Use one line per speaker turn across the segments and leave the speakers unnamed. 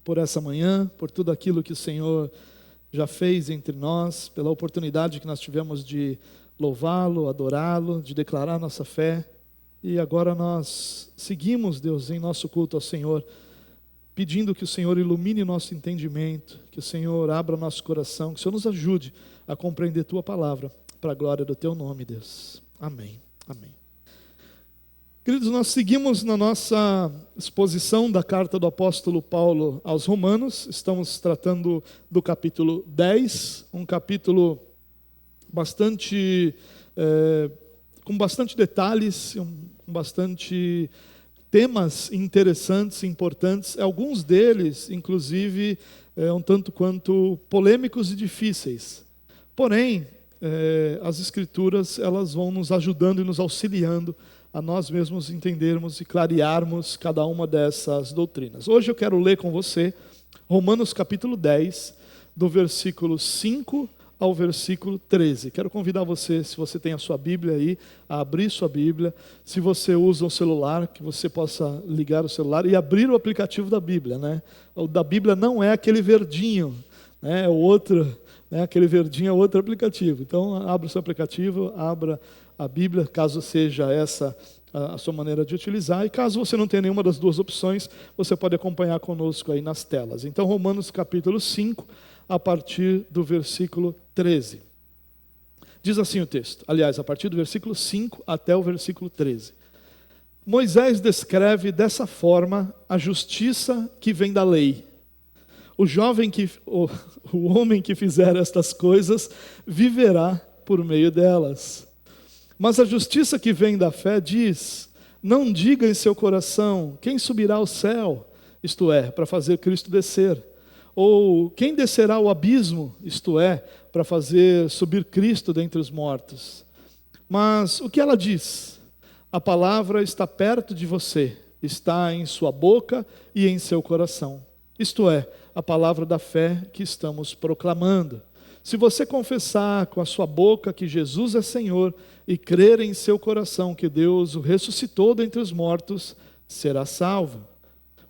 por essa manhã, por tudo aquilo que o Senhor já fez entre nós, pela oportunidade que nós tivemos de louvá-lo, adorá-lo, de declarar nossa fé. E agora nós seguimos, Deus, em nosso culto ao Senhor, pedindo que o Senhor ilumine nosso entendimento, que o Senhor abra nosso coração, que o Senhor nos ajude a compreender Tua palavra, para a glória do Teu nome, Deus. Amém. Amém. Queridos, nós seguimos na nossa exposição da carta do apóstolo Paulo aos Romanos. Estamos tratando do capítulo 10, um capítulo com bastante detalhes, com bastante temas interessantes, importantes. Alguns deles, inclusive, um tanto quanto polêmicos e difíceis. Porém, as Escrituras, elas vão nos ajudando e nos auxiliando a nós mesmos entendermos e clarearmos cada uma dessas doutrinas. Hoje eu quero ler com você Romanos capítulo 10, do versículo 5 ao versículo 13. Quero convidar você, se você tem a sua Bíblia aí, a abrir sua Bíblia. Se você usa o celular, que você possa ligar o celular e abrir o aplicativo da Bíblia, né? O da Bíblia não é aquele verdinho, né? É o outro, né? Aquele verdinho é outro aplicativo. Então, abra o seu aplicativo, abra a Bíblia, caso seja essa a sua maneira de utilizar, e caso você não tenha nenhuma das duas opções, você pode acompanhar conosco aí nas telas. Então, Romanos capítulo 5, a partir do versículo 13. Diz assim o texto, aliás, a partir do versículo 5 até o versículo 13. Moisés descreve dessa forma a justiça que vem da lei. O homem que fizer estas coisas viverá por meio delas. Mas a justiça que vem da fé diz: não diga em seu coração, quem subirá ao céu, isto é, para fazer Cristo descer, ou quem descerá ao abismo, isto é, para fazer subir Cristo dentre os mortos. Mas o que ela diz? A palavra está perto de você, está em sua boca e em seu coração. Isto é, a palavra da fé que estamos proclamando. Se você confessar com a sua boca que Jesus é Senhor e crer em seu coração que Deus o ressuscitou dentre os mortos, será salvo.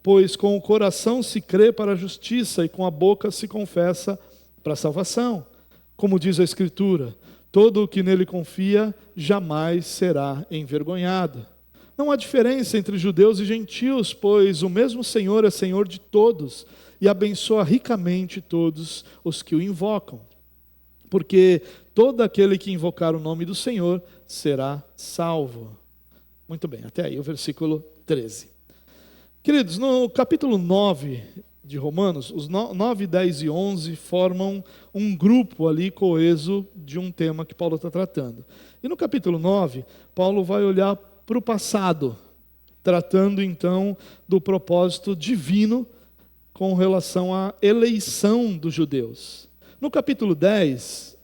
Pois com o coração se crê para a justiça e com a boca se confessa para a salvação. Como diz a Escritura, todo o que nele confia jamais será envergonhado. Não há diferença entre judeus e gentios, pois o mesmo Senhor é Senhor de todos e abençoa ricamente todos os que o invocam. Porque todo aquele que invocar o nome do Senhor será salvo. Muito bem, até aí o versículo 13. Queridos, no capítulo 9 de Romanos, os 9, 10 e 11 formam um grupo ali coeso de um tema que Paulo está tratando. E no capítulo 9, Paulo vai olhar para o passado, tratando então do propósito divino com relação à eleição dos judeus. No capítulo 10,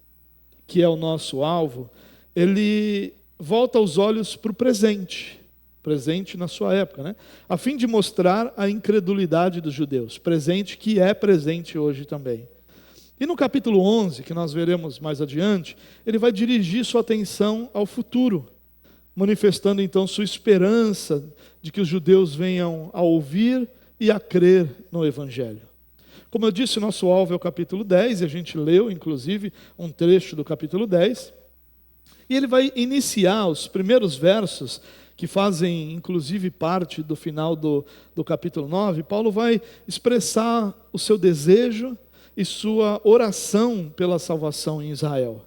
que é o nosso alvo, ele volta os olhos para o presente na sua época, né? A fim de mostrar a incredulidade dos judeus, presente que é presente hoje também. E no capítulo 11, que nós veremos mais adiante, ele vai dirigir sua atenção ao futuro, manifestando então sua esperança de que os judeus venham a ouvir e a crer no Evangelho. Como eu disse, o nosso alvo é o capítulo 10, e a gente leu, inclusive, um trecho do capítulo 10. E ele vai iniciar os primeiros versos, que fazem, inclusive, parte do final do capítulo 9. Paulo vai expressar o seu desejo e sua oração pela salvação em Israel.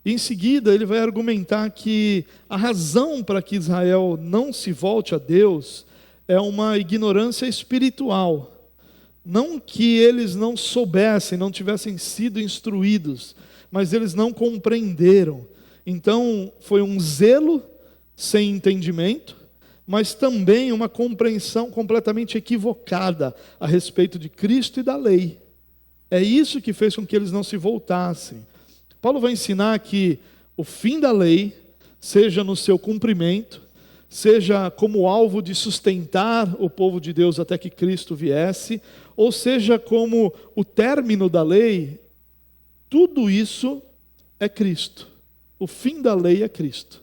E em seguida, ele vai argumentar que a razão para que Israel não se volte a Deus é uma ignorância espiritual. Não que eles não soubessem, não tivessem sido instruídos, mas eles não compreenderam. Então, foi um zelo sem entendimento, mas também uma compreensão completamente equivocada a respeito de Cristo e da lei. É isso que fez com que eles não se voltassem. Paulo vai ensinar que o fim da lei, seja no seu cumprimento, seja como alvo de sustentar o povo de Deus até que Cristo viesse, ou seja como o término da lei, tudo isso é Cristo. O fim da lei é Cristo.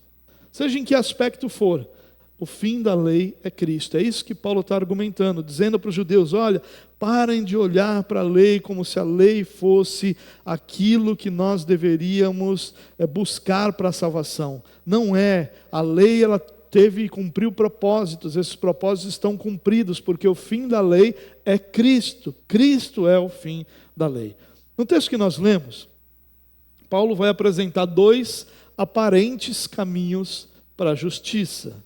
Seja em que aspecto for, o fim da lei é Cristo. É isso que Paulo está argumentando, dizendo para os judeus: olha, Parem de olhar para a lei como se a lei fosse aquilo que nós deveríamos buscar para a salvação. Não é. A lei, ela teve e cumpriu propósitos. Esses propósitos estão cumpridos, porque o fim da lei é Cristo. Cristo é o fim da lei. No texto que nós lemos, Paulo vai apresentar 2 aparentes caminhos para a justiça.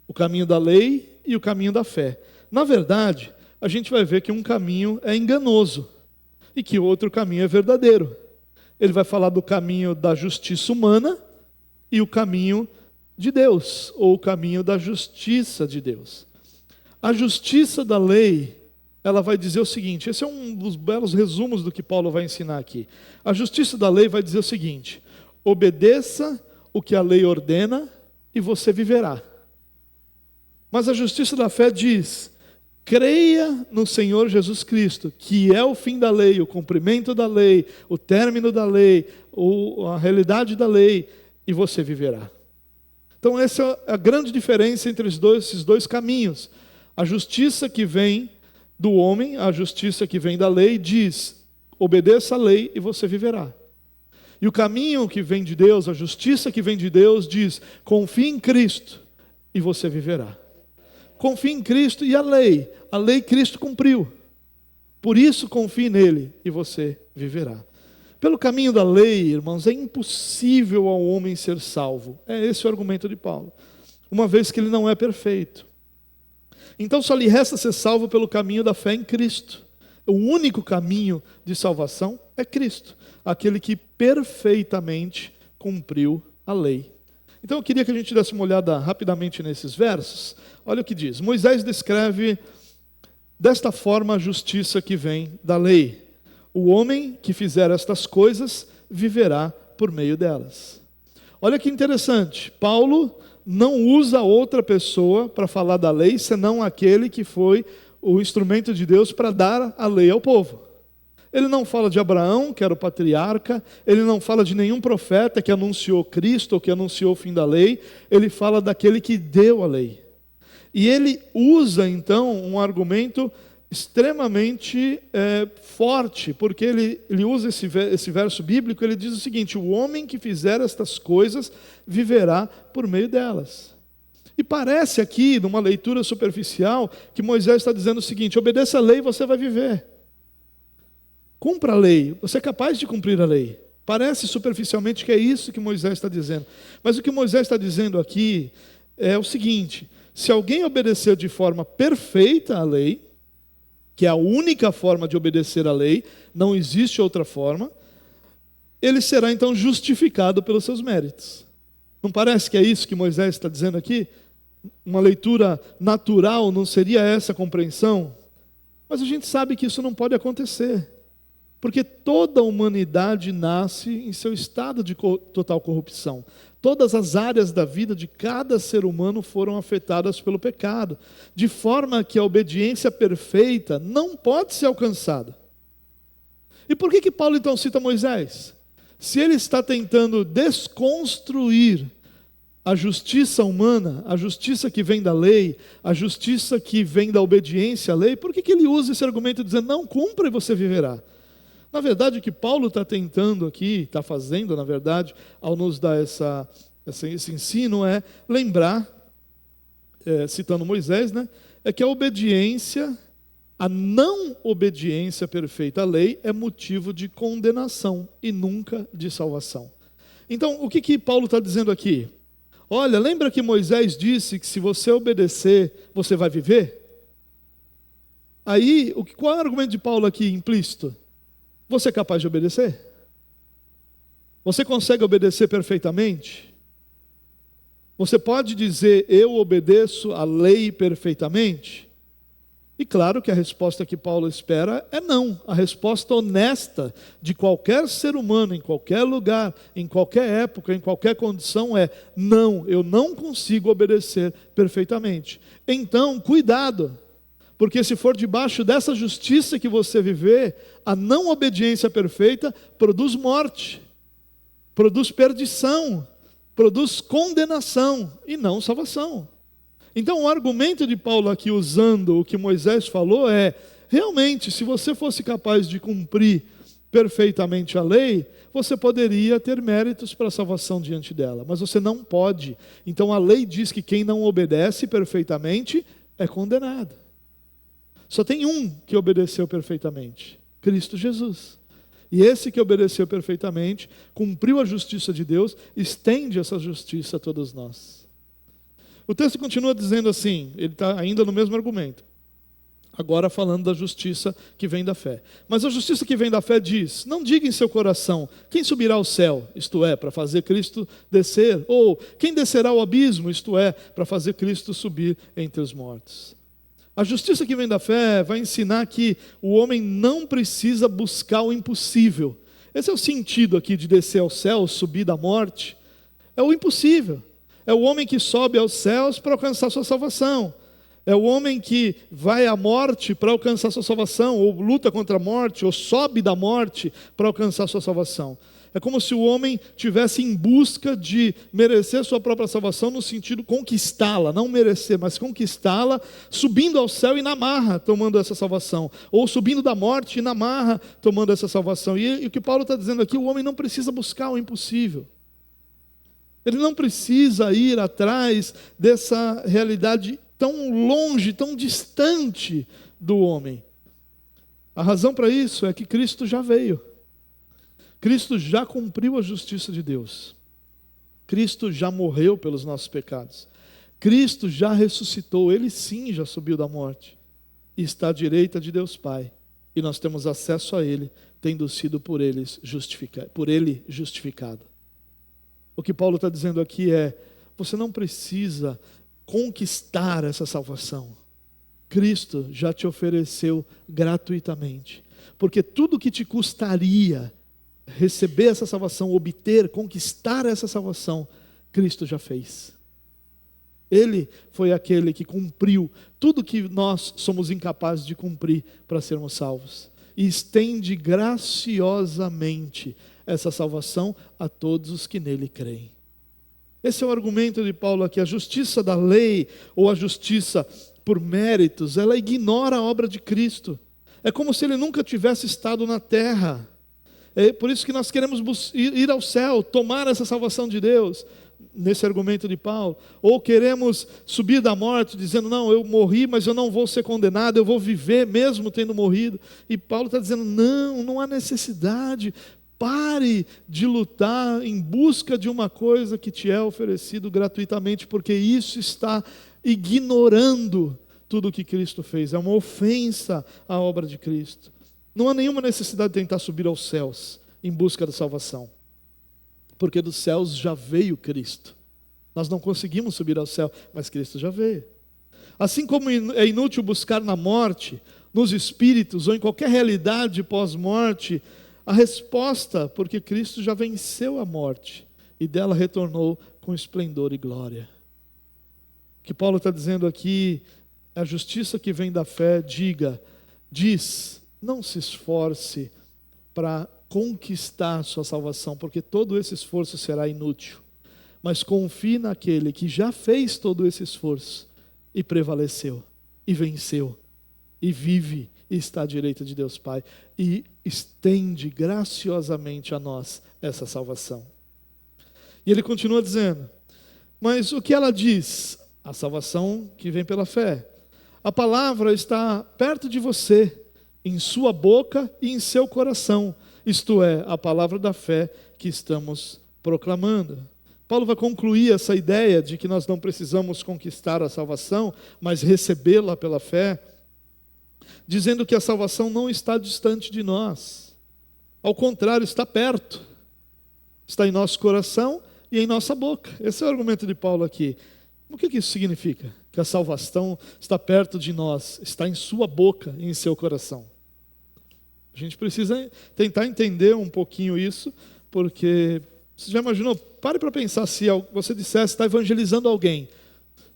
O caminho da lei e o caminho da fé. Na verdade, a gente vai ver que um caminho é enganoso e que o outro caminho é verdadeiro. Ele vai falar do caminho da justiça humana e o caminho de Deus, ou o caminho da justiça de Deus. A justiça da lei, ela vai dizer o seguinte, esse é um dos belos resumos do que Paulo vai ensinar aqui. A justiça da lei vai dizer o seguinte: obedeça o que a lei ordena e você viverá. Mas a justiça da fé diz: creia no Senhor Jesus Cristo, que é o fim da lei, o cumprimento da lei, o término da lei, a realidade da lei, e você viverá. Então essa é a grande diferença entre esses dois caminhos. A justiça que vem do homem, a justiça que vem da lei, diz: obedeça a lei e você viverá. E o caminho que vem de Deus, a justiça que vem de Deus, diz: confie em Cristo e você viverá. Confie em Cristo e a lei Cristo cumpriu. Por isso confie nele e você viverá. Pelo caminho da lei, irmãos, é impossível ao homem ser salvo. É esse o argumento de Paulo. Uma vez que ele não é perfeito. Então só lhe resta ser salvo pelo caminho da fé em Cristo. O único caminho de salvação é Cristo, aquele que perfeitamente cumpriu a lei. Então eu queria que a gente desse uma olhada rapidamente nesses versos. Olha o que diz. Moisés descreve desta forma a justiça que vem da lei. O homem que fizer estas coisas viverá por meio delas. Olha que interessante. Paulo não usa outra pessoa para falar da lei, senão aquele que foi o instrumento de Deus para dar a lei ao povo. Ele não fala de Abraão, que era o patriarca, ele não fala de nenhum profeta que anunciou Cristo ou que anunciou o fim da lei, ele fala daquele que deu a lei. E ele usa então um argumento extremamente forte, porque ele usa esse verso bíblico, ele diz o seguinte: o homem que fizer estas coisas viverá por meio delas. E parece aqui, numa leitura superficial, que Moisés está dizendo o seguinte: obedeça a lei e você vai viver. Cumpra a lei, você é capaz de cumprir a lei. Parece superficialmente que é isso que Moisés está dizendo. Mas o que Moisés está dizendo aqui é o seguinte: se alguém obedecer de forma perfeita a lei, que é a única forma de obedecer a lei, não existe outra forma, ele será então justificado pelos seus méritos. Não parece que é isso que Moisés está dizendo aqui? Uma leitura natural não seria essa a compreensão? Mas a gente sabe que isso não pode acontecer, porque toda a humanidade nasce em seu estado de total corrupção. Todas as áreas da vida de cada ser humano foram afetadas pelo pecado, de forma que a obediência perfeita não pode ser alcançada. E por que Paulo então cita Moisés? Se ele está tentando desconstruir a justiça humana, a justiça que vem da lei, a justiça que vem da obediência à lei, por que ele usa esse argumento dizendo: não, cumpra e você viverá? Na verdade, o que Paulo está tentando aqui, está fazendo, na verdade, ao nos dar esse ensino, é lembrar, citando Moisés, né, é que a obediência, a não obediência perfeita à lei é motivo de condenação e nunca de salvação. Então, o que Paulo está dizendo aqui? Olha, lembra que Moisés disse que se você obedecer, você vai viver? Aí, qual é o argumento de Paulo aqui implícito? Você é capaz de obedecer? Você consegue obedecer perfeitamente? Você pode dizer: eu obedeço a lei perfeitamente? E claro que a resposta que Paulo espera é não. A resposta honesta de qualquer ser humano, em qualquer lugar, em qualquer época, em qualquer condição é: não, eu não consigo obedecer perfeitamente. Então, cuidado. Porque se for debaixo dessa justiça que você viver, a não obediência perfeita produz morte, produz perdição, produz condenação e não salvação. Então o argumento de Paulo aqui, usando o que Moisés falou, é: realmente, se você fosse capaz de cumprir perfeitamente a lei, você poderia ter méritos para a salvação diante dela, mas você não pode. Então a lei diz que quem não obedece perfeitamente é condenado. Só tem um que obedeceu perfeitamente, Cristo Jesus. E esse que obedeceu perfeitamente, cumpriu a justiça de Deus, estende essa justiça a todos nós. O texto continua dizendo assim, ele está ainda no mesmo argumento, agora falando da justiça que vem da fé. Mas a justiça que vem da fé diz: não diga em seu coração, quem subirá ao céu, isto é, para fazer Cristo descer, ou quem descerá ao abismo, isto é, para fazer Cristo subir entre os mortos. A justiça que vem da fé vai ensinar que o homem não precisa buscar o impossível. Esse é o sentido aqui de descer ao céu, subir da morte. É o impossível. É o homem que sobe aos céus para alcançar sua salvação. É o homem que vai à morte para alcançar sua salvação, ou luta contra a morte, ou sobe da morte para alcançar sua salvação. É como se o homem tivesse em busca de merecer sua própria salvação, no sentido de conquistá-la, não merecer, mas conquistá-la, subindo ao céu e na marra, tomando essa salvação. Ou subindo da morte e na marra, tomando essa salvação. E o que Paulo está dizendo aqui, o homem não precisa buscar o impossível. Ele não precisa ir atrás dessa realidade tão longe, tão distante do homem. A razão para isso é que Cristo já veio. Cristo já cumpriu a justiça de Deus. Cristo já morreu pelos nossos pecados. Cristo já ressuscitou, Ele sim já subiu da morte. E está à direita de Deus Pai. E nós temos acesso a Ele, tendo sido por Ele justificado. O que Paulo está dizendo aqui é: você não precisa conquistar essa salvação. Cristo já te ofereceu gratuitamente. Porque tudo que te custaria receber essa salvação, obter, conquistar essa salvação, Cristo já fez. Ele foi aquele que cumpriu tudo que nós somos incapazes de cumprir para sermos salvos. E estende graciosamente essa salvação a todos os que nele creem. Esse é o argumento de Paulo aqui. A justiça da lei, ou a justiça por méritos, ela ignora a obra de Cristo. É como se ele nunca tivesse estado na terra. É por isso que nós queremos ir ao céu, tomar essa salvação de Deus, nesse argumento de Paulo. Ou queremos subir da morte, dizendo: não, eu morri, mas eu não vou ser condenado, eu vou viver mesmo tendo morrido. E Paulo está dizendo: não há necessidade. Pare de lutar em busca de uma coisa que te é oferecido gratuitamente, porque isso está ignorando tudo o que Cristo fez. É uma ofensa à obra de Cristo. Não há nenhuma necessidade de tentar subir aos céus em busca da salvação, porque dos céus já veio Cristo. Nós não conseguimos subir ao céu, mas Cristo já veio. Assim como é inútil buscar na morte, nos espíritos ou em qualquer realidade pós-morte a resposta, porque Cristo já venceu a morte e dela retornou com esplendor e glória. O que Paulo está dizendo aqui, a justiça que vem da fé, diz: não se esforce para conquistar sua salvação, porque todo esse esforço será inútil. Mas confie naquele que já fez todo esse esforço e prevaleceu, e venceu, e vive, e está à direita de Deus Pai, e estende graciosamente a nós essa salvação. E ele continua dizendo: mas o que ela diz? A salvação que vem pela fé. A palavra está perto de você, em sua boca e em seu coração, isto é, a palavra da fé que estamos proclamando. Paulo vai concluir essa ideia de que nós não precisamos conquistar a salvação, mas recebê-la pela fé, dizendo que a salvação não está distante de nós. Ao contrário, está perto. Está em nosso coração e em nossa boca. Esse é o argumento de Paulo aqui. O que isso significa? Que a salvação está perto de nós, está em sua boca e em seu coração. A gente precisa tentar entender um pouquinho isso, porque você já imaginou? Pare para pensar, se você dissesse, está evangelizando alguém,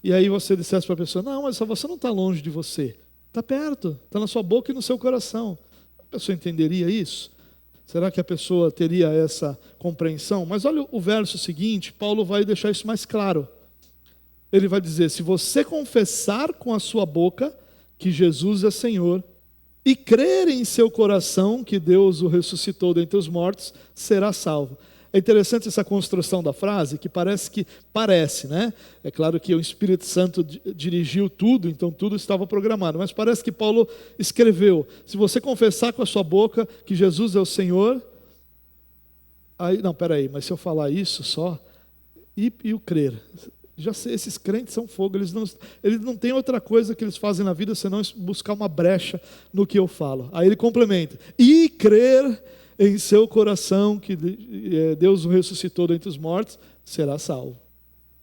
e aí você dissesse para a pessoa: não, mas a salvação não está longe de você, está perto, está na sua boca e no seu coração. A pessoa entenderia isso? Será que a pessoa teria essa compreensão? Mas olha o verso seguinte, Paulo vai deixar isso mais claro. Ele vai dizer: se você confessar com a sua boca que Jesus é Senhor e crer em seu coração que Deus o ressuscitou dentre os mortos, será salvo. É interessante essa construção da frase, que parece, né? É claro que o Espírito Santo dirigiu tudo, então tudo estava programado, mas parece que Paulo escreveu: se você confessar com a sua boca que Jesus é o Senhor, aí, não, peraí, mas se eu falar isso só, e o crer? Já sei, esses crentes são fogo, eles não têm outra coisa que eles fazem na vida senão buscar uma brecha no que eu falo. Aí ele complementa: e crer em seu coração que Deus o ressuscitou dentre os mortos, será salvo.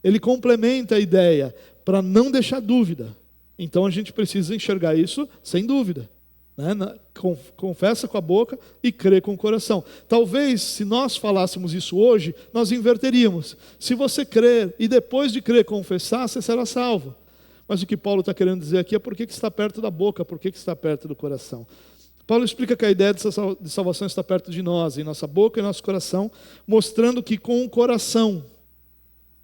Ele complementa a ideia para não deixar dúvida. Então a gente precisa enxergar isso sem dúvida, né? Confessa com a boca e crê com o coração. Talvez, se nós falássemos isso hoje, nós inverteríamos. Se você crer e depois de crer confessar, você será salvo. Mas o que Paulo está querendo dizer aqui é por que está perto da boca, por que está perto do coração. Paulo explica que a ideia de salvação está perto de nós, em nossa boca e nosso coração, mostrando que com o coração,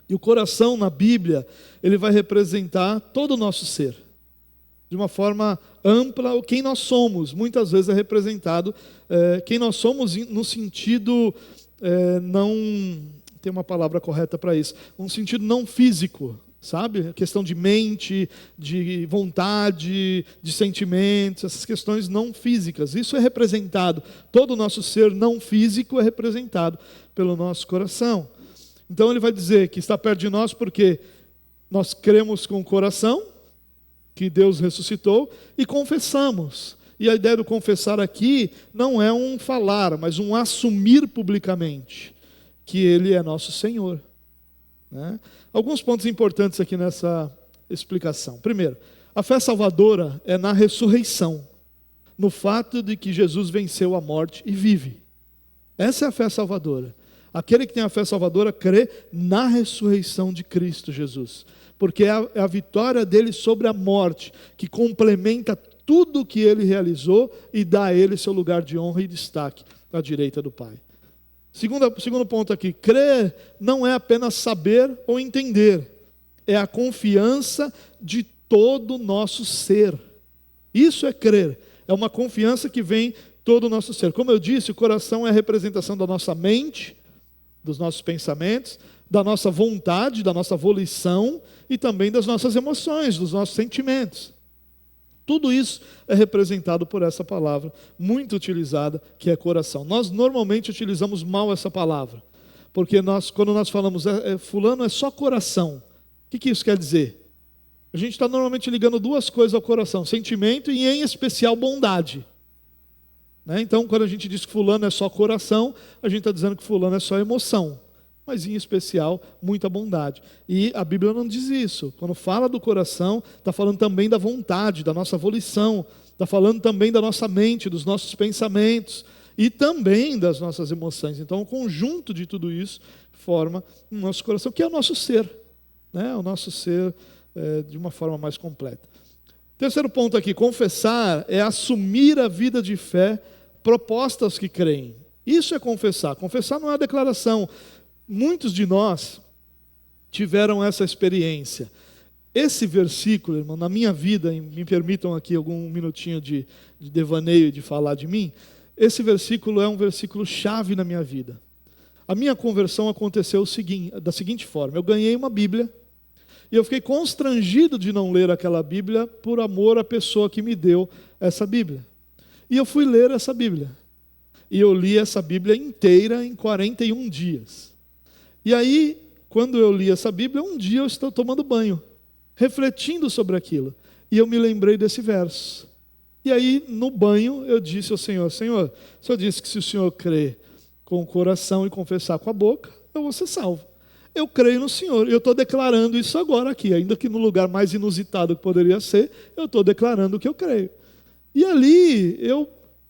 e o coração na Bíblia, ele vai representar todo o nosso ser. De uma forma ampla, quem nós somos, muitas vezes é representado, quem nós somos no sentido, não tem uma palavra correta para isso, um sentido não físico, sabe? A questão de mente, de vontade, de sentimentos, essas questões não físicas. Isso é representado, todo o nosso ser não físico é representado pelo nosso coração. Então ele vai dizer que está perto de nós porque nós cremos com o coração que Deus ressuscitou e confessamos. E a ideia do confessar aqui não é um falar, mas um assumir publicamente que Ele é nosso Senhor, né? Alguns pontos importantes aqui nessa explicação. Primeiro, a fé salvadora é na ressurreição, no fato de que Jesus venceu a morte e vive. Essa é a fé salvadora. Aquele que tem a fé salvadora crê na ressurreição de Cristo Jesus, porque é a vitória dele sobre a morte, que complementa tudo o que ele realizou e dá a ele seu lugar de honra e destaque à direita do Pai. Segundo ponto aqui, crer não é apenas saber ou entender, é a confiança de todo o nosso ser. Isso é crer, é uma confiança que vem todo o nosso ser. Como eu disse, o coração é a representação da nossa mente, dos nossos pensamentos, da nossa vontade, da nossa volição e também das nossas emoções, dos nossos sentimentos. Tudo isso é representado por essa palavra, muito utilizada, que é coração. Nós normalmente utilizamos mal essa palavra, porque quando nós falamos fulano é só coração, o que isso quer dizer? A gente está normalmente ligando duas coisas ao coração, sentimento e em especial bondade, né? Então quando a gente diz que fulano é só coração, a gente está dizendo que fulano é só emoção, mas em especial muita bondade. E a Bíblia não diz isso. Quando fala do coração, está falando também da vontade, da nossa volição, está falando também da nossa mente, dos nossos pensamentos e também das nossas emoções. Então o conjunto de tudo isso forma o nosso coração, que é o nosso ser, né? O nosso ser de uma forma mais completa. Terceiro ponto aqui, confessar é assumir a vida de fé proposta aos que creem. Isso é confessar. Confessar não é uma declaração. Muitos de nós tiveram essa experiência. Esse versículo, irmão, na minha vida, me permitam aqui algum minutinho de devaneio, de falar de mim, esse versículo é um versículo chave na minha vida. A minha conversão aconteceu da seguinte forma: eu ganhei uma Bíblia e eu fiquei constrangido de não ler aquela Bíblia por amor à pessoa que me deu essa Bíblia. E eu fui ler essa Bíblia. E eu li essa Bíblia inteira em 41 dias. E aí, quando eu li essa Bíblia, um dia eu estou tomando banho, refletindo sobre aquilo. E eu me lembrei desse verso. E aí, no banho, eu disse ao Senhor: Senhor, o Senhor disse que se o Senhor crer com o coração e confessar com a boca, eu vou ser salvo. Eu creio no Senhor. E eu estou declarando isso agora aqui, ainda que no lugar mais inusitado que poderia ser, eu estou declarando que eu creio. E ali, eu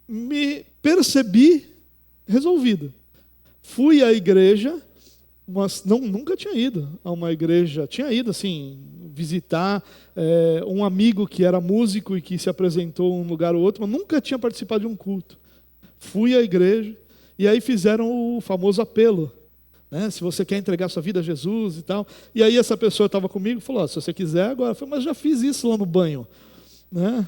me percebi resolvido. Fui à igreja, mas nunca tinha ido a uma igreja. Tinha ido assim, visitar um amigo que era músico e que se apresentou em um lugar ou outro, mas nunca tinha participado de um culto. Fui à igreja e aí fizeram o famoso apelo, né? Se você quer entregar sua vida a Jesus e tal. E aí essa pessoa estava comigo e falou: se você quiser agora. Eu falei: mas já fiz isso lá no banho, né?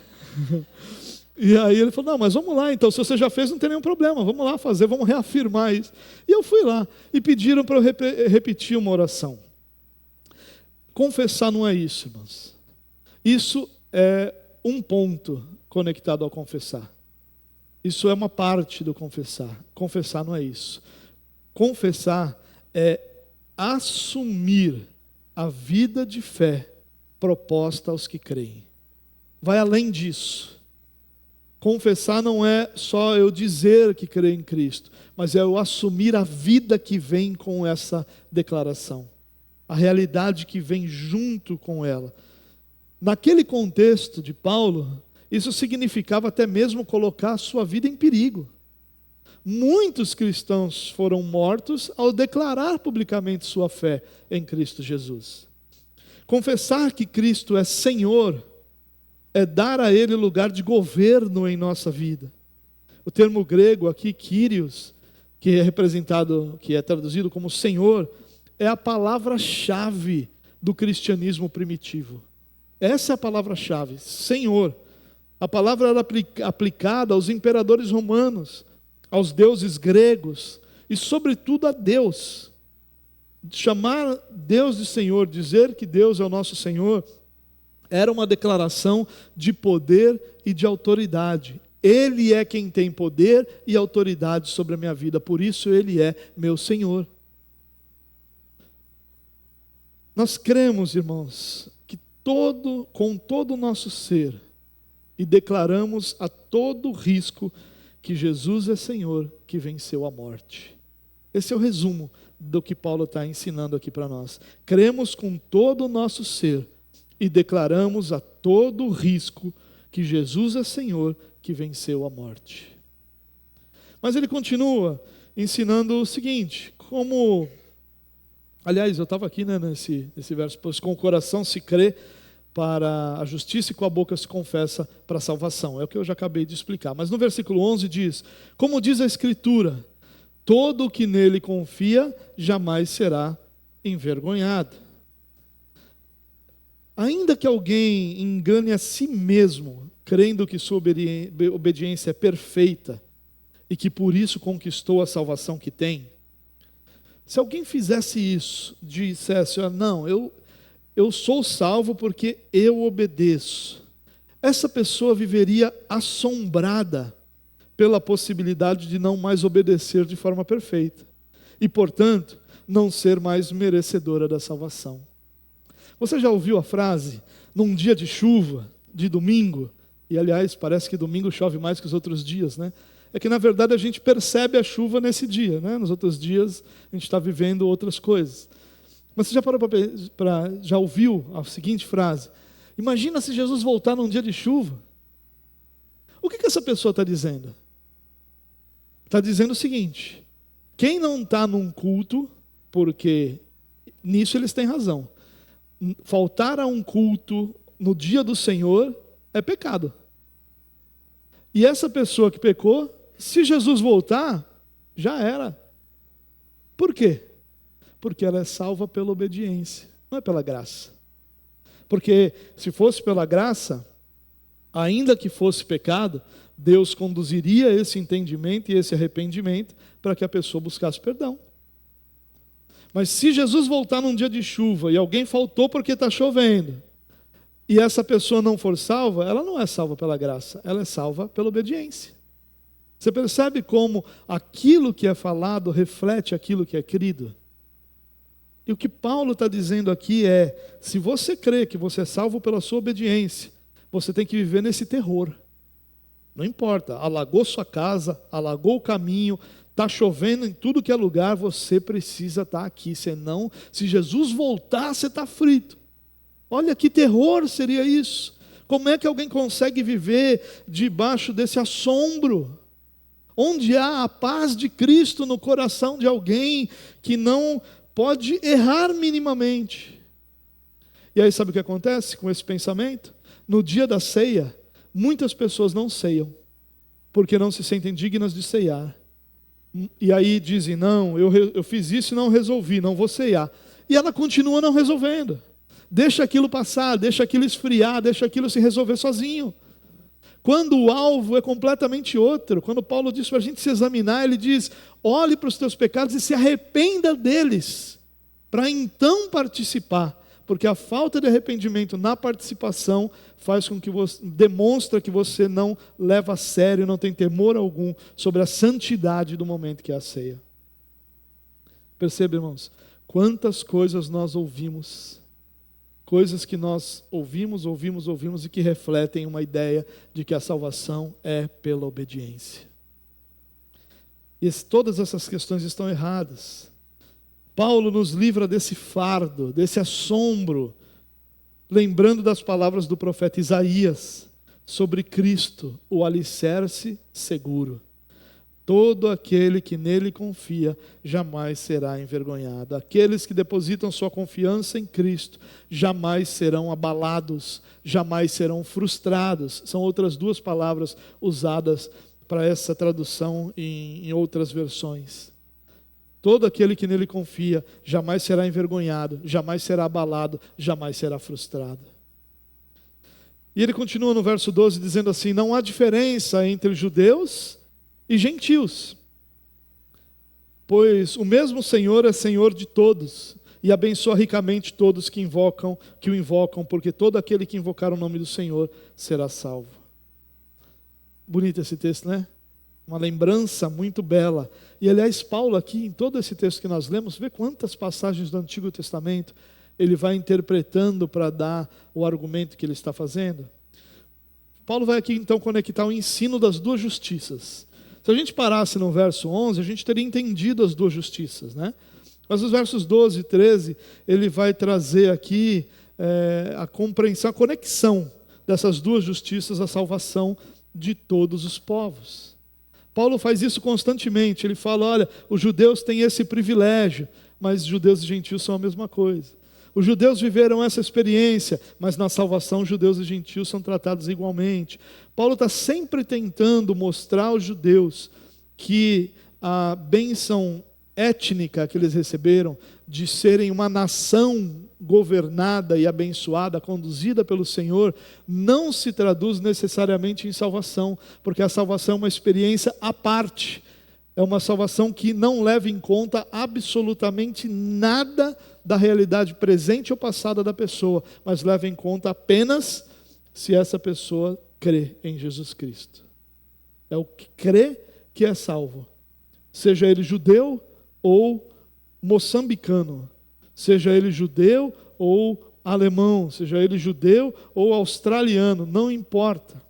E aí ele falou, não, mas vamos lá, então, se você já fez, não tem nenhum problema, vamos lá fazer, vamos reafirmar isso. E eu fui lá, e pediram para eu repetir uma oração. Confessar não é isso, irmãos. Isso é um ponto conectado ao confessar. Isso é uma parte do confessar. Confessar não é isso. Confessar é assumir a vida de fé proposta aos que creem. Vai além disso. Confessar não é só eu dizer que creio em Cristo, mas é eu assumir a vida que vem com essa declaração, a realidade que vem junto com ela. Naquele contexto de Paulo, isso significava até mesmo colocar a sua vida em perigo. Muitos cristãos foram mortos ao declarar publicamente sua fé em Cristo Jesus. Confessar que Cristo é Senhor é dar a Ele lugar de governo em nossa vida. O termo grego aqui, Kyrios, que é traduzido como Senhor, é a palavra-chave do cristianismo primitivo. Essa é a palavra-chave, Senhor. A palavra era aplicada aos imperadores romanos, aos deuses gregos e, sobretudo, a Deus. Chamar Deus de Senhor, dizer que Deus é o nosso Senhor, era uma declaração de poder e de autoridade. Ele é quem tem poder e autoridade sobre a minha vida, por isso Ele é meu Senhor. Nós cremos, irmãos, que com todo o nosso ser, e declaramos a todo risco que Jesus é Senhor, que venceu a morte. Esse é o resumo do que Paulo está ensinando aqui para nós. Cremos com todo o nosso ser e declaramos a todo risco que Jesus é Senhor, que venceu a morte. Mas ele continua ensinando o seguinte, aliás, eu estava aqui nesse verso, pois com o coração se crê para a justiça e com a boca se confessa para a salvação. É o que eu já acabei de explicar. Mas no versículo 11 diz, como diz a Escritura, todo o que nele confia jamais será envergonhado. Ainda que alguém engane a si mesmo, crendo que sua obediência é perfeita e que por isso conquistou a salvação que tem, se alguém fizesse isso, dissesse, não, eu sou salvo porque eu obedeço, essa pessoa viveria assombrada pela possibilidade de não mais obedecer de forma perfeita e, portanto, não ser mais merecedora da salvação. Você já ouviu a frase, num dia de chuva, de domingo, e aliás, parece que domingo chove mais que os outros dias, né? É que na verdade a gente percebe a chuva nesse dia, né? Nos outros dias a gente está vivendo outras coisas. Mas você já já ouviu a seguinte frase? Imagina se Jesus voltar num dia de chuva. O que essa pessoa está dizendo? Está dizendo o seguinte, quem não está num culto, porque nisso eles têm razão, faltar a um culto no dia do Senhor é pecado. E essa pessoa que pecou, se Jesus voltar, já era. Por quê? Porque ela é salva pela obediência, não é pela graça. Porque se fosse pela graça, ainda que fosse pecado, Deus conduziria esse entendimento e esse arrependimento para que a pessoa buscasse perdão. Mas se Jesus voltar num dia de chuva e alguém faltou porque está chovendo, e essa pessoa não for salva, ela não é salva pela graça, ela é salva pela obediência. Você percebe como aquilo que é falado reflete aquilo que é crido? E o que Paulo está dizendo aqui é, se você crê que você é salvo pela sua obediência, você tem que viver nesse terror. Não importa, alagou sua casa, alagou o caminho, está chovendo em tudo que é lugar, você precisa estar aqui, senão, se Jesus voltar, você está frito. Olha que terror seria isso. Como é que alguém consegue viver debaixo desse assombro? Onde há a paz de Cristo no coração de alguém que não pode errar minimamente. E aí sabe o que acontece com esse pensamento? No dia da ceia, muitas pessoas não ceiam, porque não se sentem dignas de ceiar. E aí dizem, não, eu fiz isso e não resolvi, não vou ceiar. E ela continua não resolvendo. Deixa aquilo passar, deixa aquilo esfriar, deixa aquilo se resolver sozinho. Quando o alvo é completamente outro. Quando Paulo diz para a gente se examinar, ele diz: olhe para os teus pecados e se arrependa deles, para então participar. Porque a falta de arrependimento na participação faz com que você, demonstra que você não leva a sério, não tem temor algum sobre a santidade do momento que é a ceia. Perceba, irmãos, quantas coisas nós ouvimos, coisas que nós ouvimos e que refletem uma ideia de que a salvação é pela obediência. E todas essas questões estão erradas. Paulo nos livra desse fardo, desse assombro, lembrando das palavras do profeta Isaías sobre Cristo, o alicerce seguro. Todo aquele que nele confia jamais será envergonhado. Aqueles que depositam sua confiança em Cristo jamais serão abalados, jamais serão frustrados. São outras duas palavras usadas para essa tradução em outras versões. Todo aquele que nele confia jamais será envergonhado, jamais será abalado, jamais será frustrado. E ele continua no verso 12 dizendo assim: não há diferença entre judeus e gentios, pois o mesmo Senhor é Senhor de todos, e abençoa ricamente todos que o invocam, porque todo aquele que invocar o nome do Senhor será salvo. Bonito esse texto, né? Uma lembrança muito bela. E aliás, Paulo aqui, em todo esse texto que nós lemos, vê quantas passagens do Antigo Testamento ele vai interpretando para dar o argumento que ele está fazendo. Paulo vai aqui então conectar o ensino das duas justiças. Se a gente parasse no verso 11, a gente teria entendido as duas justiças, né? Mas os versos 12 e 13, ele vai trazer aqui a compreensão, a conexão dessas duas justiças à salvação de todos os povos. Paulo faz isso constantemente. Ele fala: olha, os judeus têm esse privilégio, mas judeus e gentios são a mesma coisa. Os judeus viveram essa experiência, mas na salvação judeus e gentios são tratados igualmente. Paulo está sempre tentando mostrar aos judeus que a bênção étnica que eles receberam, de serem uma nação governada e abençoada, conduzida pelo Senhor, não se traduz necessariamente em salvação, porque a salvação é uma experiência à parte. É uma salvação que não leva em conta absolutamente nada da realidade presente ou passada da pessoa, mas leva em conta apenas se essa pessoa crê em Jesus Cristo. É o que crê que é salvo, seja ele judeu ou moçambicano, seja ele judeu ou alemão, seja ele judeu ou australiano, não importa.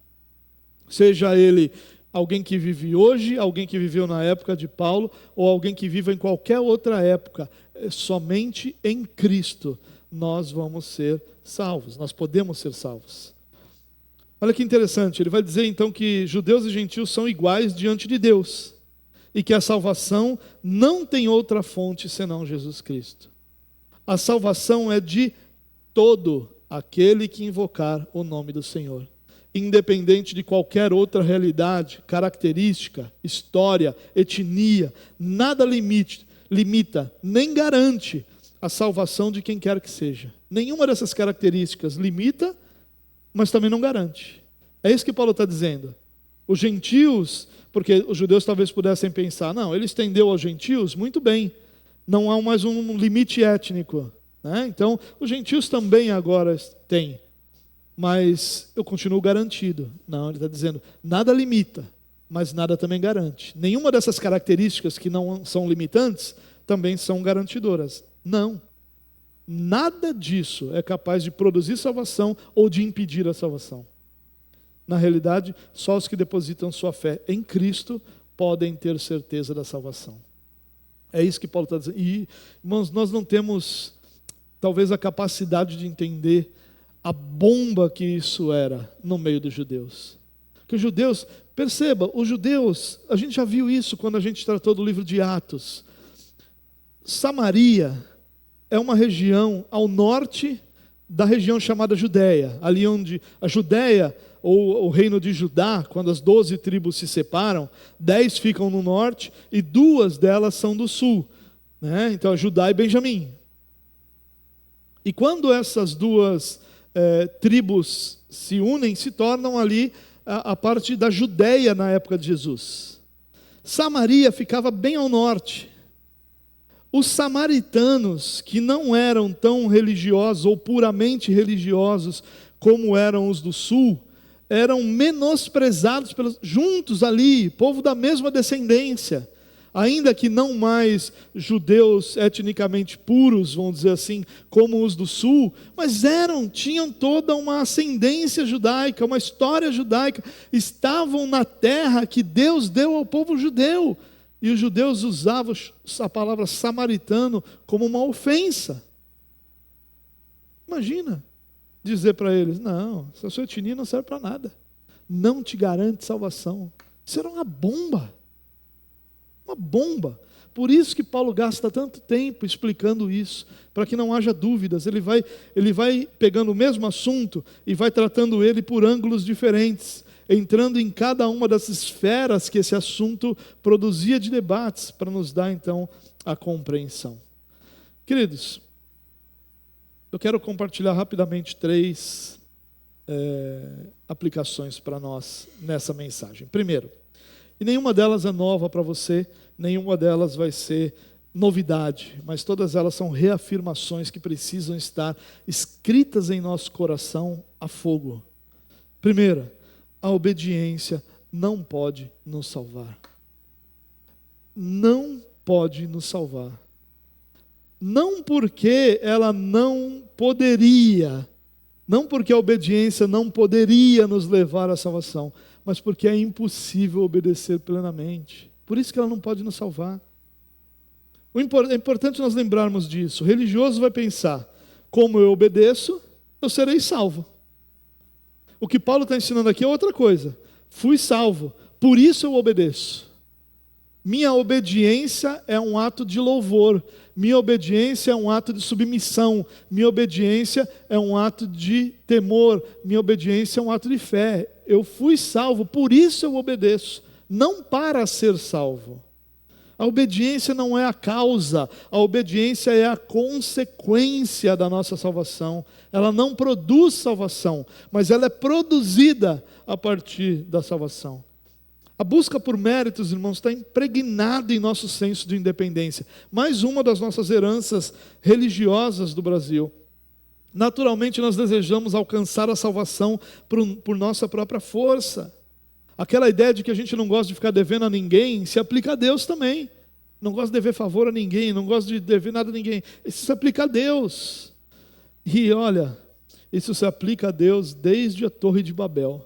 Seja ele alguém que vive hoje, alguém que viveu na época de Paulo, ou alguém que vive em qualquer outra época, somente em Cristo nós vamos ser salvos, nós podemos ser salvos. Olha que interessante, ele vai dizer então que judeus e gentios são iguais diante de Deus, e que a salvação não tem outra fonte senão Jesus Cristo. A salvação é de todo aquele que invocar o nome do Senhor, independente de qualquer outra realidade, característica, história, etnia. Nada limita, nem garante a salvação de quem quer que seja. Nenhuma dessas características limita, mas também não garante. É isso que Paulo está dizendo. Os gentios, porque os judeus talvez pudessem pensar, não, ele estendeu aos gentios, muito bem, não há mais um limite étnico, né? Então, os gentios também agora têm, mas eu continuo garantido. Não, ele está dizendo, nada limita, mas nada também garante. Nenhuma dessas características que não são limitantes também são garantidoras. Não. Nada disso é capaz de produzir salvação ou de impedir a salvação. Na realidade, só os que depositam sua fé em Cristo podem ter certeza da salvação. É isso que Paulo está dizendo. E, irmãos, nós não temos, talvez, a capacidade de entender a bomba que isso era no meio dos judeus. Que os judeus, perceba, os judeus, a gente já viu isso quando a gente tratou do livro de Atos. Samaria é uma região ao norte da região chamada Judéia, ali onde a Judéia, ou o reino de Judá, quando as 12 tribos se separam, 10 ficam no norte e 2 delas são do sul, né? Então é Judá e Benjamim. E quando essas duas tribos se unem, se tornam ali a parte da Judéia na época de Jesus. Samaria ficava bem ao norte. Os samaritanos, que não eram tão religiosos ou puramente religiosos como eram os do sul, eram menosprezados juntos ali, povo da mesma descendência. Ainda que não mais judeus etnicamente puros, vamos dizer assim, como os do sul, mas tinham toda uma ascendência judaica, uma história judaica, estavam na terra que Deus deu ao povo judeu, e os judeus usavam a palavra samaritano como uma ofensa. Imagina dizer para eles: não, essa sua etnia não serve para nada, não te garante salvação. Isso era uma bomba. Uma bomba. Por isso que Paulo gasta tanto tempo explicando isso, para que não haja dúvidas. Ele vai pegando o mesmo assunto e vai tratando ele por ângulos diferentes, entrando em cada uma das esferas que esse assunto produzia de debates, para nos dar então a compreensão. Queridos, eu quero compartilhar rapidamente 3 aplicações para nós nessa mensagem. Primeiro, e nenhuma delas é nova para você, nenhuma delas vai ser novidade, mas todas elas são reafirmações que precisam estar escritas em nosso coração a fogo. Primeira, a obediência não pode nos salvar. Não pode nos salvar. Não porque ela não poderia, não porque a obediência não poderia nos levar à salvação, mas porque é impossível obedecer plenamente. Por isso que ela não pode nos salvar. É importante nós lembrarmos disso. O religioso vai pensar: como eu obedeço, eu serei salvo. O que Paulo está ensinando aqui é outra coisa. Fui salvo, por isso eu obedeço. Minha obediência é um ato de louvor. Minha obediência é um ato de submissão. Minha obediência é um ato de temor. Minha obediência é um ato de fé. Eu fui salvo, por isso eu obedeço. Não para ser salvo. A obediência não é a causa. A obediência é a consequência da nossa salvação. Ela não produz salvação, mas ela é produzida a partir da salvação. A busca por méritos, irmãos, está impregnada em nosso senso de independência. Mais uma das nossas heranças religiosas do Brasil. Naturalmente, nós desejamos alcançar a salvação por nossa própria força. Aquela ideia de que a gente não gosta de ficar devendo a ninguém, se aplica a Deus também. Não gosta de dever favor a ninguém, não gosta de dever nada a ninguém. Isso se aplica a Deus. E olha, isso se aplica a Deus desde a Torre de Babel.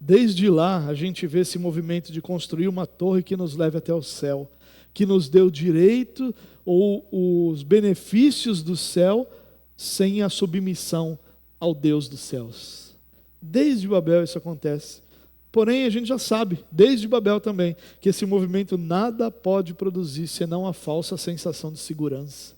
Desde lá, a gente vê esse movimento de construir uma torre que nos leve até o céu, que nos dê o direito ou os benefícios do céu sem a submissão ao Deus dos céus. Desde Babel isso acontece. Porém, a gente já sabe, desde Babel também, que esse movimento nada pode produzir senão a falsa sensação de segurança.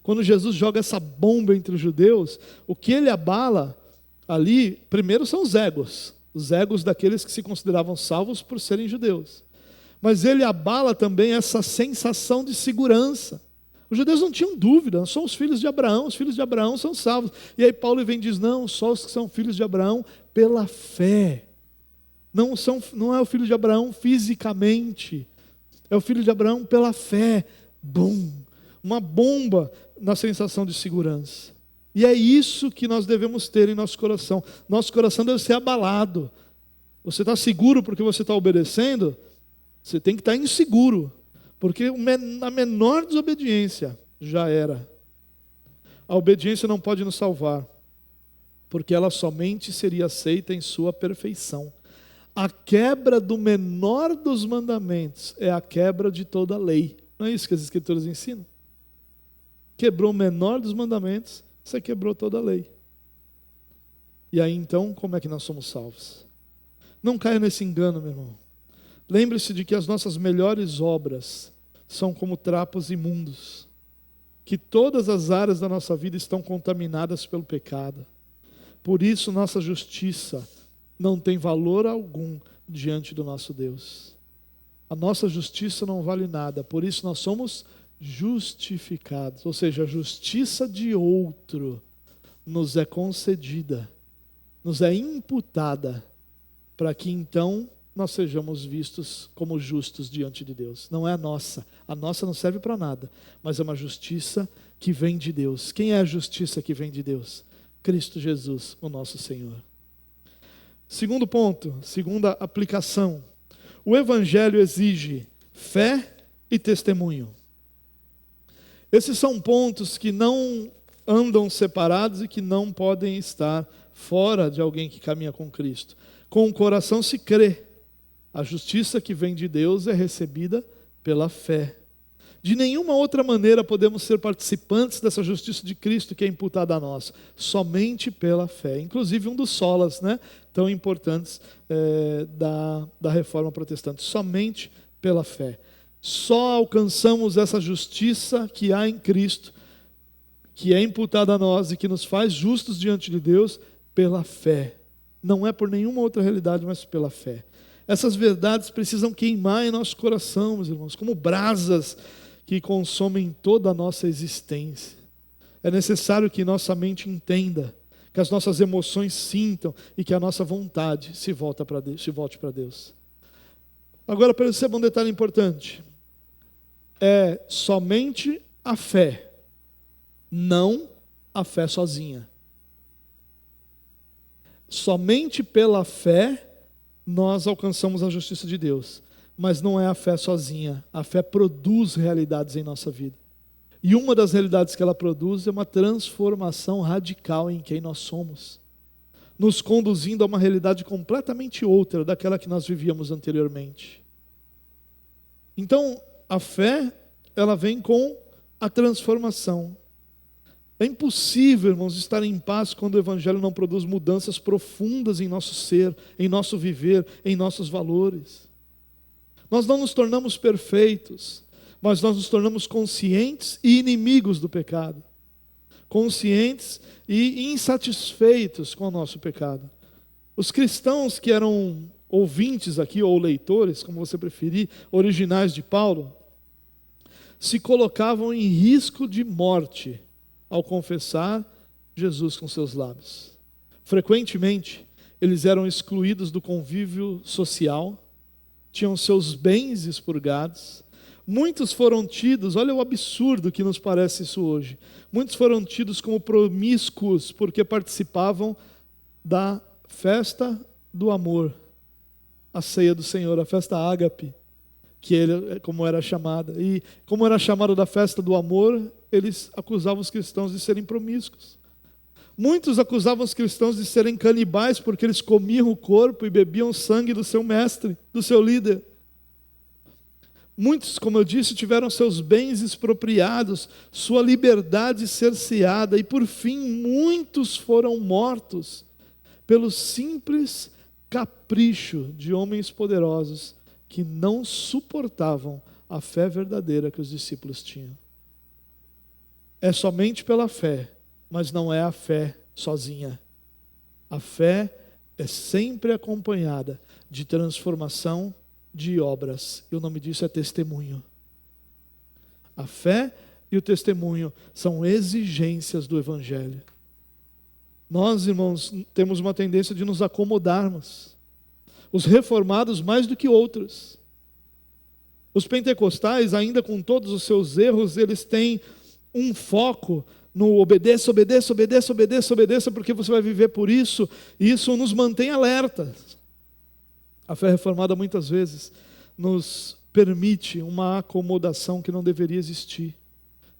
Quando Jesus joga essa bomba entre os judeus, o que ele abala ali, primeiro são os egos daqueles que se consideravam salvos por serem judeus. Mas ele abala também essa sensação de segurança. Os judeus não tinham dúvida, nós somos filhos de Abraão, os filhos de Abraão são salvos. E aí Paulo vem e diz: não, só os que são filhos de Abraão pela fé. Não é o filho de Abraão fisicamente, é o filho de Abraão pela fé. Bum! Uma bomba na sensação de segurança. E é isso que nós devemos ter em nosso coração. Nosso coração deve ser abalado. Você está seguro porque você está obedecendo? Você tem que estar inseguro, porque a menor desobediência já era. A obediência não pode nos salvar, porque ela somente seria aceita em sua perfeição. A quebra do menor dos mandamentos é a quebra de toda a lei. Não é isso que as Escrituras ensinam? Quebrou o menor dos mandamentos, você quebrou toda a lei. E aí então, como é que nós somos salvos? Não caia nesse engano, meu irmão. Lembre-se de que as nossas melhores obras são como trapos imundos, que todas as áreas da nossa vida estão contaminadas pelo pecado. Por isso nossa justiça não tem valor algum diante do nosso Deus. A nossa justiça não vale nada, por isso nós somos justificados, ou seja, a justiça de outro nos é concedida, nos é imputada, para que então nós sejamos vistos como justos diante de Deus. Não é a nossa não serve para nada, mas é uma justiça que vem de Deus. Quem é a justiça que vem de Deus? Cristo Jesus, o nosso Senhor. Segundo ponto, segunda aplicação. O Evangelho exige fé e testemunho. Esses são pontos que não andam separados e que não podem estar fora de alguém que caminha com Cristo. Com o coração se crê. A justiça que vem de Deus é recebida pela fé. De nenhuma outra maneira podemos ser participantes dessa justiça de Cristo que é imputada a nós, somente pela fé. Inclusive um dos solas, tão importantes da Reforma Protestante, somente pela fé. Só alcançamos essa justiça que há em Cristo, que é imputada a nós e que nos faz justos diante de Deus pela fé. Não é por nenhuma outra realidade, mas pela fé. Essas verdades precisam queimar em nosso coração, meus irmãos, como brasas que consomem toda a nossa existência. É necessário que nossa mente entenda, que as nossas emoções sintam e que a nossa vontade se volte para Deus. Agora, perceba um detalhe importante. É somente a fé, não a fé sozinha. Somente pela fé nós alcançamos a justiça de Deus. Mas não é a fé sozinha. A fé produz realidades em nossa vida. E uma das realidades que ela produz é uma transformação radical em quem nós somos, nos conduzindo a uma realidade completamente outra daquela que nós vivíamos anteriormente. Então, a fé, ela vem com a transformação. É impossível, irmãos, estar em paz quando o Evangelho não produz mudanças profundas em nosso ser, em nosso viver, em nossos valores. Nós não nos tornamos perfeitos, mas nós nos tornamos conscientes e inimigos do pecado. Conscientes e insatisfeitos com o nosso pecado. Os cristãos que eram ouvintes aqui, ou leitores, como você preferir, originais de Paulo, se colocavam em risco de morte ao confessar Jesus com seus lábios. Frequentemente, eles eram excluídos do convívio social, tinham seus bens expurgados. Muitos foram tidos, olha o absurdo que nos parece isso hoje, muitos foram tidos como promíscuos porque participavam da festa do amor, a ceia do Senhor, a festa ágape, como era chamada. E como era chamada da festa do amor, eles acusavam os cristãos de serem promíscuos. Muitos acusavam os cristãos de serem canibais porque eles comiam o corpo e bebiam o sangue do seu mestre, do seu líder. Muitos, como eu disse, tiveram seus bens expropriados, sua liberdade cerceada e, por fim, muitos foram mortos pelo simples capricho de homens poderosos que não suportavam a fé verdadeira que os discípulos tinham. É somente pela fé, mas não é a fé sozinha. A fé é sempre acompanhada de transformação de obras. E o nome disso é testemunho. A fé e o testemunho são exigências do Evangelho. Nós, irmãos, temos uma tendência de nos acomodarmos. Os reformados mais do que outros. Os pentecostais, ainda com todos os seus erros, eles têm um foco no obedeça, obedeça, obedeça, obedeça, obedeça, porque você vai viver por isso, e isso nos mantém alertas. A fé reformada muitas vezes nos permite uma acomodação que não deveria existir.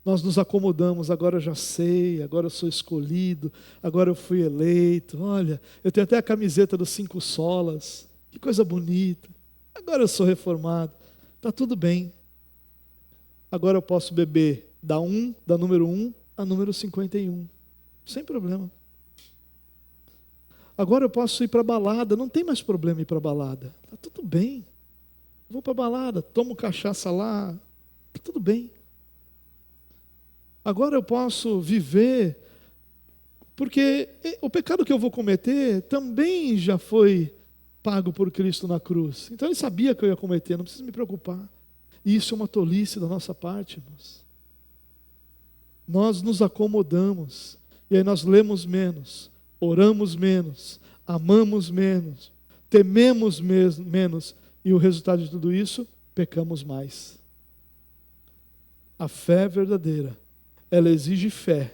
Nós nos acomodamos, agora eu já sei, agora eu sou escolhido, agora eu fui eleito, olha, eu tenho até a camiseta dos 5 solas, que coisa bonita, agora eu sou reformado, está tudo bem. Agora eu posso beber da número 1 a número 51, sem problema. Agora eu posso ir para a balada, não tem mais problema ir para a balada, está tudo bem. Vou para a balada, tomo cachaça lá, está tudo bem. Agora eu posso viver, porque o pecado que eu vou cometer também já foi pago por Cristo na cruz. Então ele sabia que eu ia cometer, não preciso me preocupar. E isso é uma tolice da nossa parte, irmãos. Nós nos acomodamos, e aí nós lemos menos, oramos menos, amamos menos, tememos menos, e o resultado de tudo isso, pecamos mais. A fé verdadeira, ela exige fé.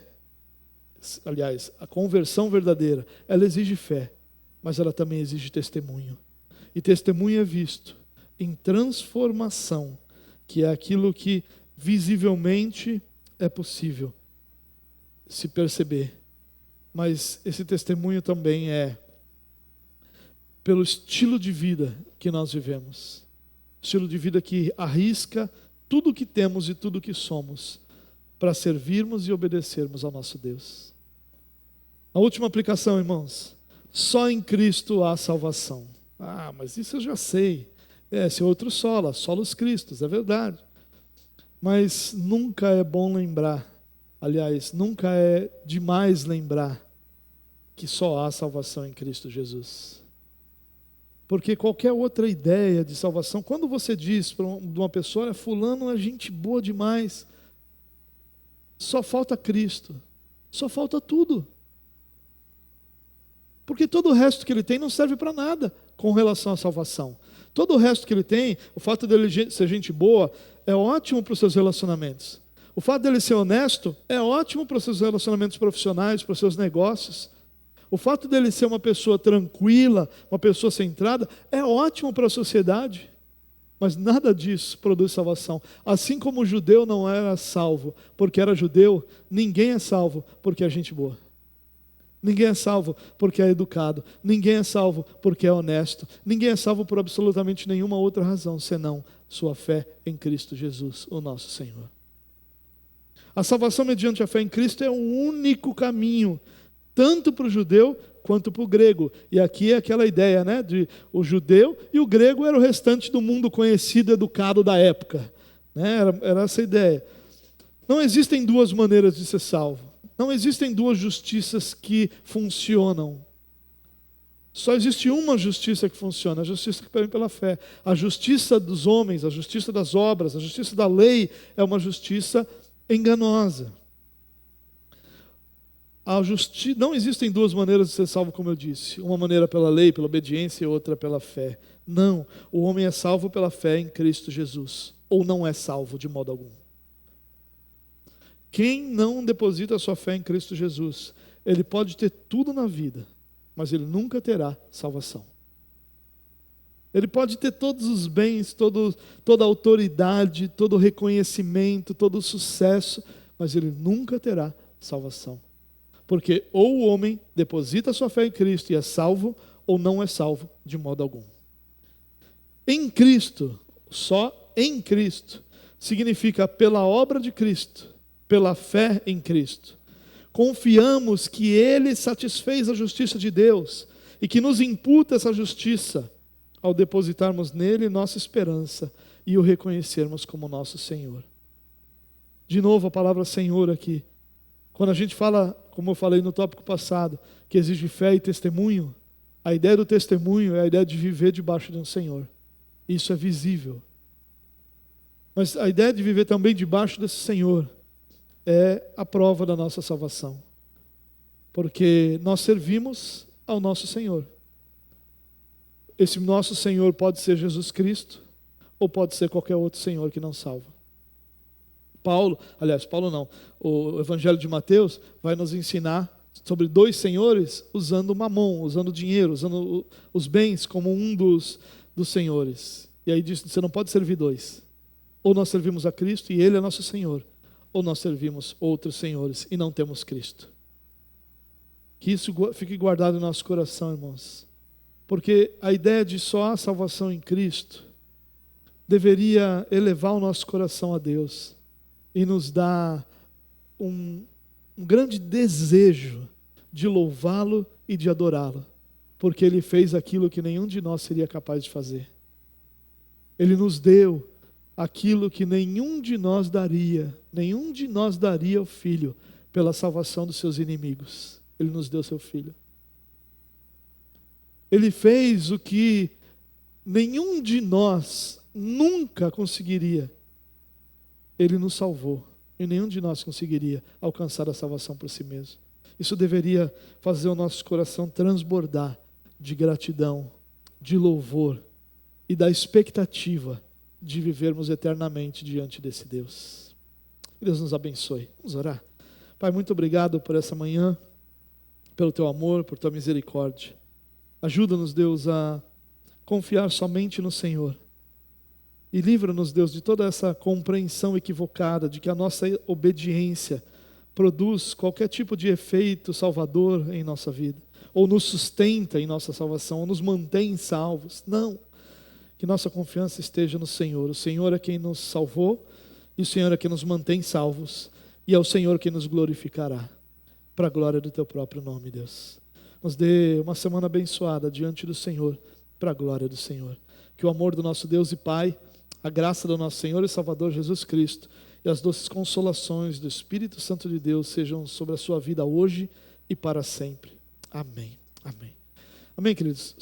Aliás, a conversão verdadeira, ela exige fé, mas ela também exige testemunho. E testemunho é visto em transformação, que é aquilo que visivelmente é possível se perceber. Mas esse testemunho também é pelo estilo de vida que nós vivemos. Estilo de vida que arrisca tudo o que temos e tudo o que somos para servirmos e obedecermos ao nosso Deus. A última aplicação, irmãos. Só em Cristo há salvação. Ah, mas isso eu já sei. Esse é outro sola, solos Cristos, é verdade. Mas nunca é bom lembrar, aliás, nunca é demais lembrar que só há salvação em Cristo Jesus. Porque qualquer outra ideia de salvação, quando você diz para uma pessoa, fulano é gente boa demais, só falta Cristo, só falta tudo. Porque todo o resto que ele tem não serve para nada com relação à salvação. Todo o resto que ele tem, o fato dele ser gente boa, é ótimo para os seus relacionamentos. O fato dele ser honesto é ótimo para os seus relacionamentos profissionais, para os seus negócios. O fato dele ser uma pessoa tranquila, uma pessoa centrada, é ótimo para a sociedade. Mas nada disso produz salvação. Assim como o judeu não era salvo porque era judeu, ninguém é salvo porque é gente boa. Ninguém é salvo porque é educado. Ninguém é salvo porque é honesto. Ninguém é salvo por absolutamente nenhuma outra razão, senão sua fé em Cristo Jesus, o nosso Senhor. A salvação mediante a fé em Cristo é o único caminho, tanto para o judeu quanto para o grego. E aqui é aquela ideia, né, de o judeu e o grego era o restante do mundo conhecido, educado da época. Né? Era essa ideia. Não existem duas maneiras de ser salvo. Não existem duas justiças que funcionam. Só existe uma justiça que funciona, a justiça que vem pela fé. A justiça dos homens, a justiça das obras, a justiça da lei é uma justiça enganosa. Não existem duas maneiras de ser salvo, como eu disse. Uma maneira pela lei, pela obediência, e outra pela fé. Não, o homem é salvo pela fé em Cristo Jesus, ou não é salvo de modo algum. Quem não deposita a sua fé em Cristo Jesus, ele pode ter tudo na vida, mas ele nunca terá salvação. Ele pode ter todos os bens, toda a autoridade, todo o reconhecimento, todo o sucesso, mas ele nunca terá salvação. Porque ou o homem deposita a sua fé em Cristo e é salvo, ou não é salvo de modo algum. Em Cristo, só em Cristo, significa pela obra de Cristo, pela fé em Cristo. Confiamos que Ele satisfez a justiça de Deus e que nos imputa essa justiça ao depositarmos nele nossa esperança e o reconhecermos como nosso Senhor. De novo a palavra Senhor aqui. Quando a gente fala, como eu falei no tópico passado, que exige fé e testemunho, a ideia do testemunho é a ideia de viver debaixo de um Senhor. Isso é visível. Mas a ideia de viver também debaixo desse Senhor é a prova da nossa salvação. Porque nós servimos ao nosso Senhor. Esse nosso Senhor pode ser Jesus Cristo, ou pode ser qualquer outro Senhor que não salva. Paulo não, o Evangelho de Mateus vai nos ensinar sobre dois senhores usando mamon, usando dinheiro, usando os bens como um dos senhores. E aí diz, você não pode servir dois. Ou nós servimos a Cristo e Ele é nosso Senhor, ou nós servimos outros senhores e não temos Cristo. Que isso fique guardado em nosso coração, irmãos. Porque a ideia de só a salvação em Cristo deveria elevar o nosso coração a Deus e nos dar um grande desejo de louvá-lo e de adorá-lo, porque Ele fez aquilo que nenhum de nós seria capaz de fazer. Ele nos deu aquilo que nenhum de nós daria ao Filho pela salvação dos seus inimigos. Ele nos deu seu Filho. Ele fez o que nenhum de nós nunca conseguiria. Ele nos salvou e nenhum de nós conseguiria alcançar a salvação por si mesmo. Isso deveria fazer o nosso coração transbordar de gratidão de louvor e da expectativa de vivermos eternamente diante desse Deus. Que Deus nos abençoe. Vamos orar. Pai, muito obrigado por essa manhã, pelo teu amor, por tua misericórdia. Ajuda-nos, Deus, a confiar somente no Senhor. E livra-nos, Deus, de toda essa compreensão equivocada de que a nossa obediência produz qualquer tipo de efeito salvador em nossa vida, ou nos sustenta em nossa salvação, ou nos mantém salvos. Não. Que nossa confiança esteja no Senhor. O Senhor é quem nos salvou, e o Senhor é quem nos mantém salvos, e é o Senhor quem nos glorificará, para a glória do teu próprio nome, Deus. Nos dê uma semana abençoada diante do Senhor, para a glória do Senhor. Que o amor do nosso Deus e Pai, a graça do nosso Senhor e Salvador Jesus Cristo e as doces consolações do Espírito Santo de Deus sejam sobre a sua vida hoje e para sempre. Amém. Amém. Amém, queridos.